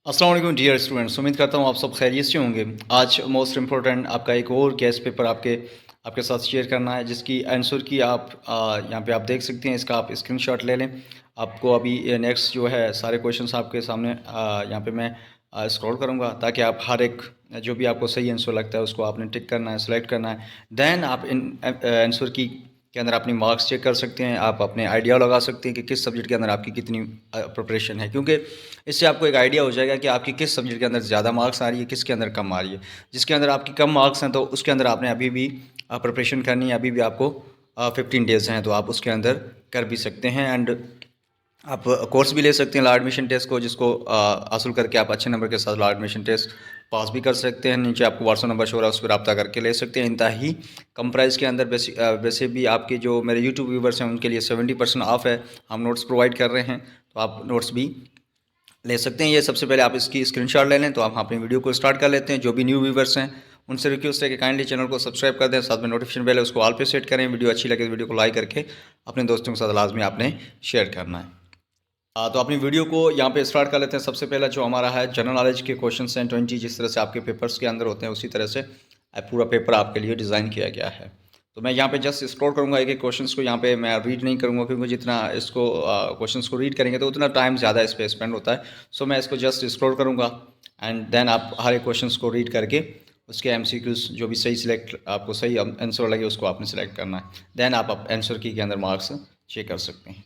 अस्सलाम वालेकुम dear students, उम्मीद करता हूँ आप सब खैरियत से होंगे। आज मोस्ट इम्पोर्टेंट आपका एक और गेस्ट पेपर आपके आपके साथ शेयर करना है, जिसकी आंसर की आप यहाँ पे आप देख सकते हैं। इसका आप स्क्रीनशॉट ले लें। आपको अभी नेक्स्ट जो है सारे क्वेश्चंस आपके सामने यहाँ पे मैं स्क्रॉल करूँगा, ताकि आप हर एक जो भी आपको सही आंसर लगता है उसको आपने टिक करना है, सेलेक्ट करना है। दैन आप इन आंसर की के अंदर अपनी मार्क्स चेक कर सकते हैं। आप अपने आइडिया लगा सकते हैं कि किस सब्जेक्ट के अंदर आपकी कितनी प्रिपरेशन है, क्योंकि इससे आपको एक आइडिया हो जाएगा कि आपकी किस सब्जेक्ट के अंदर ज़्यादा मार्क्स आ रही है, किसके अंदर कम आ रही है। जिसके अंदर आपकी कम मार्क्स हैं तो उसके अंदर आपने अभी भी प्रिपरेशन करनी है। अभी भी आपको 15 डेज़ हैं, तो आप उसके अंदर कर भी सकते हैं। एंड आप कोर्स भी ले सकते हैं लॉ एडमिशन टेस्ट को, जिसको हासिल करके आप अच्छे नंबर के साथ लॉ एडमिशन टेस्ट पास भी कर सकते हैं। नीचे आपको व्हाट्सअप नंबर शो रहा है, उस पर रब्ता करके ले सकते हैं। इंतहाई कम प्राइस के अंदर वैसे भी आपके जो मेरे यूट्यूब व्यूवर्स हैं उनके लिए 70% ऑफ है। हम नोट्स प्रोवाइड कर रहे हैं, तो आप नोट्स भी ले सकते हैं। ये सबसे पहले आप इसकी स्क्रीनशॉट ले लें। तो आप अपनी वीडियो को स्टार्ट कर लेते हैं। जो भी न्यू व्यूवर्स हैं उनसे रिक्वेस्ट है कि काइंडली चैनल को सब्सक्राइब कर दें, साथ में नोटिफिकेशन बेल है उसको ऑल पे सेट करें। वीडियो अच्छी लगे तो वीडियो को लाइक करके अपने दोस्तों के साथ लाजमी आपने शेयर करना है। तो अपनी वीडियो को यहाँ पे स्टार्ट कर लेते हैं। सबसे पहला जो हमारा है जनरल नॉलेज के क्वेश्चंस हैं 20, जिस तरह से आपके पेपर्स के अंदर होते हैं उसी तरह से पूरा पेपर आपके लिए डिज़ाइन किया गया है। तो मैं यहाँ पे जस्ट स्क्रॉल करूँगा एक एक क्वेश्चंस को। यहाँ पे मैं रीड नहीं करूँगा, क्योंकि जितना इसको क्वेश्चंस को रीड करेंगे तो उतना टाइम ज़्यादा इस पर स्पेंड होता है। सो मैं इसको जस्ट स्क्रॉल करूँगा एंड देन आप हर एक क्वेश्चन को रीड करके उसके MCQs जो भी सही सिलेक्ट आपको सही आंसर लगे उसको आपने सेलेक्ट करना है। देन आप आंसर की के अंदर मार्क्स चेक कर सकते हैं।